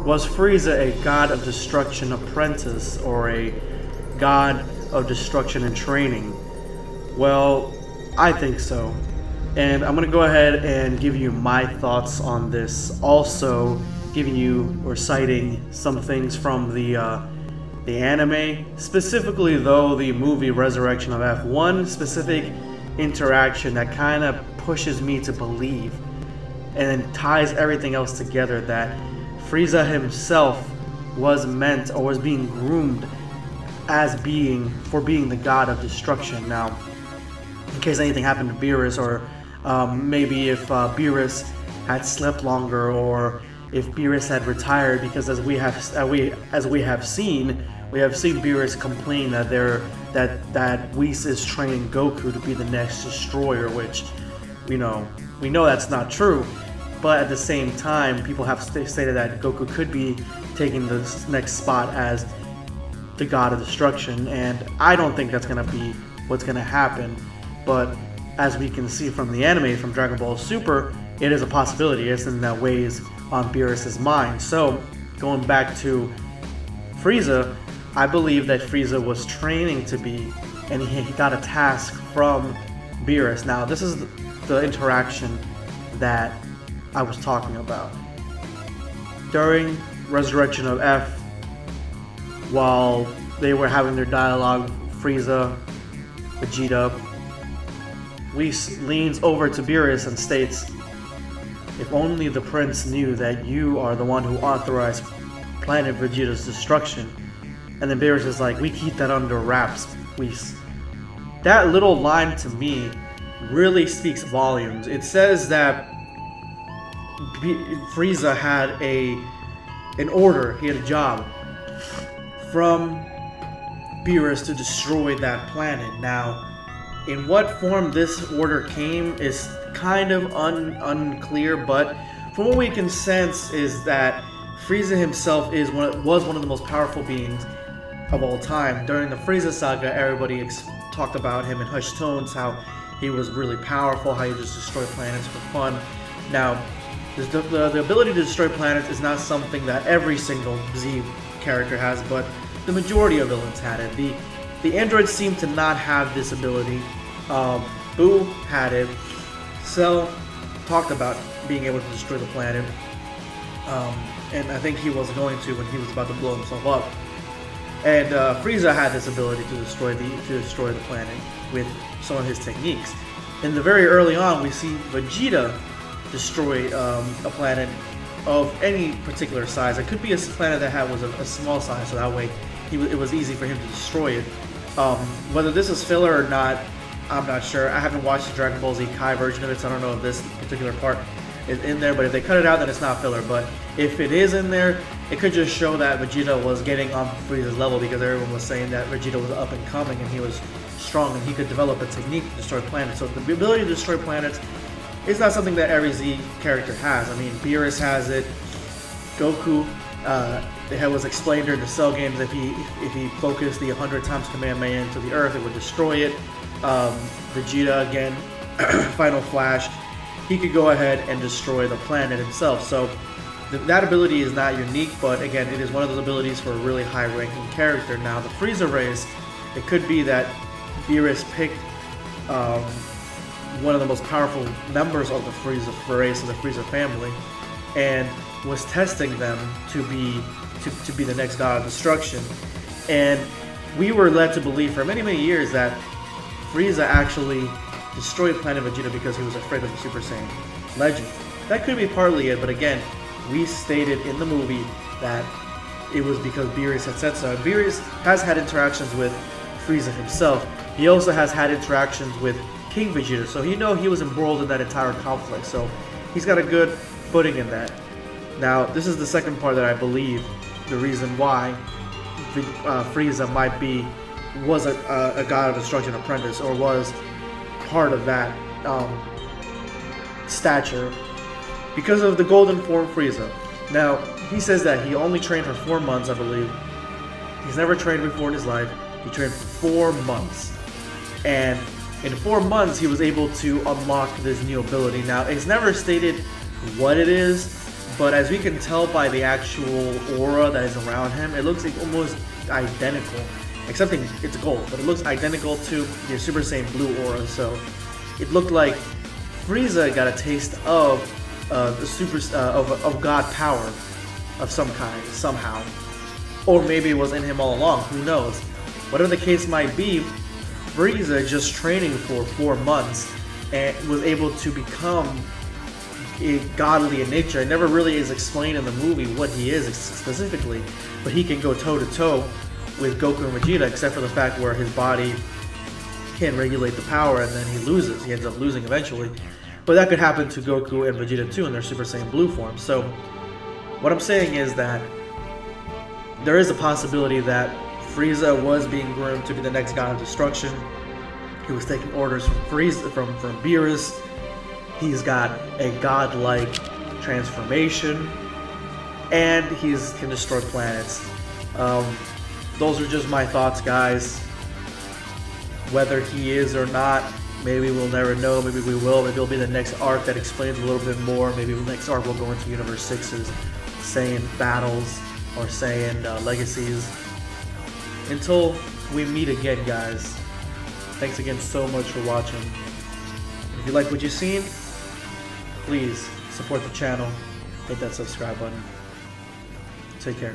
Was Frieza a god of destruction apprentice or a god of destruction and training? Well, I think so. And I'm going to go ahead and give you my thoughts on this. Also, giving you or citing some things from the anime, specifically though the movie Resurrection of F. One specific interaction that kind of pushes me to believe and then ties everything else together, that Frieza himself was meant or was being groomed as being the god of destruction. Now, in case anything happened to Beerus, or maybe if Beerus had slept longer, or if Beerus had retired, because as we have seen Beerus complain that Whis is training Goku to be the next destroyer, which we know that's not true. But at the same time, people have stated that Goku could be taking the next spot as the god of destruction, and I don't think that's gonna be what's gonna happen. But as we can see from the anime, from Dragon Ball Super, it is a possibility. It's something that weighs on Beerus' mind. So, going back to Frieza, I believe that Frieza was training to be, and he got a task from Beerus. Now, this is the interaction that I was talking about. During Resurrection of F, while they were having their dialogue, Frieza, Vegeta, Whis leans over to Beerus and states, "If only the prince knew that you are the one who authorized Planet Vegeta's destruction." And then Beerus is like, "We keep that under wraps, Whis." That little line to me really speaks volumes. It says that Frieza had an order, he had a job from Beerus to destroy that planet. Now, in what form this order came is kind of unclear, but from what we can sense is that Frieza himself was one of the most powerful beings of all time. During the Frieza saga, everybody talked about him in hushed tones, how he was really powerful, how he just destroyed planets for fun. Now, the ability to destroy planets is not something that every single Z character has, but the majority of villains had it. The androids seem to not have this ability. Boo had it. Cell talked about being able to destroy the planet, and I think he was going to when he was about to blow himself up. And Frieza had this ability to destroy the planet with some of his techniques. And very early on, we see Vegeta destroy a planet of any particular size. It could be a planet that was a small size, so that way it was easy for him to destroy it. Whether this is filler or not, I'm not sure. I haven't watched the Dragon Ball Z Kai version of it, so I don't know if this particular part is in there. But if they cut it out, then it's not filler. But if it is in there, it could just show that Vegeta was getting on Frieza's level, because everyone was saying that Vegeta was up and coming and he was strong and he could develop a technique to destroy planets. So the ability to destroy planets is not something that every Z character has. I mean, Beerus has it. Goku, it was explained during the Cell games, if he focused the 100 times Kamehameha into the Earth, it would destroy it. Vegeta, again, Final Flash, he could go ahead and destroy the planet himself. So that ability is not unique, but again, it is one of those abilities for a really high-ranking character. Now, the Frieza race, it could be that Beerus picked one of the most powerful members of the Frieza race, of the Frieza family, and was testing them to be the next god of destruction. And we were led to believe for many, many years that Frieza actually destroyed Planet Vegeta because he was afraid of the Super Saiyan legend. That could be partly it, but again, we stated in the movie that it was because Beerus had said so. And Beerus has had interactions with Frieza himself. He also has had interactions with King Vegeta, so he was embroiled in that entire conflict. So he's got a good footing in that. Now, this is the second part that I believe the reason why Frieza was a god of destruction apprentice, or was part of that stature, because of the golden form Frieza. Now, he says that he only trained for 4 months, I believe. He's never trained before in his life. He trained for 4 months, and in 4 months he was able to unlock this new ability. Now, it's never stated what it is, but as we can tell by the actual aura that is around him, it looks like almost identical. Except it's gold, but it looks identical to the Super Saiyan Blue aura. So it looked like Frieza got a taste of of God power of some kind somehow, or maybe it was in him all along. Who knows? Whatever the case might be, Frieza just training for 4 months and was able to become godly in nature. It never really is explained in the movie what he is specifically, but he can go toe to toe with Goku and Vegeta, except for the fact where his body can't regulate the power and then he loses. He ends up losing eventually. But that could happen to Goku and Vegeta too in their Super Saiyan Blue form. So what I'm saying is that there is a possibility that Frieza was being groomed to be the next god of destruction. He was taking orders from Frieza, from Beerus. He's got a godlike transformation, and he can destroy planets. Those are just my thoughts, guys. Whether he is or not, maybe we'll never know. Maybe we will. Maybe it'll be the next arc that explains a little bit more. Maybe the next arc will go into Universe 6's Saiyan battles or Saiyan legacies. Until we meet again, guys. Thanks again so much for watching. If you like what you've seen, please support the channel. Hit that subscribe button. Take care.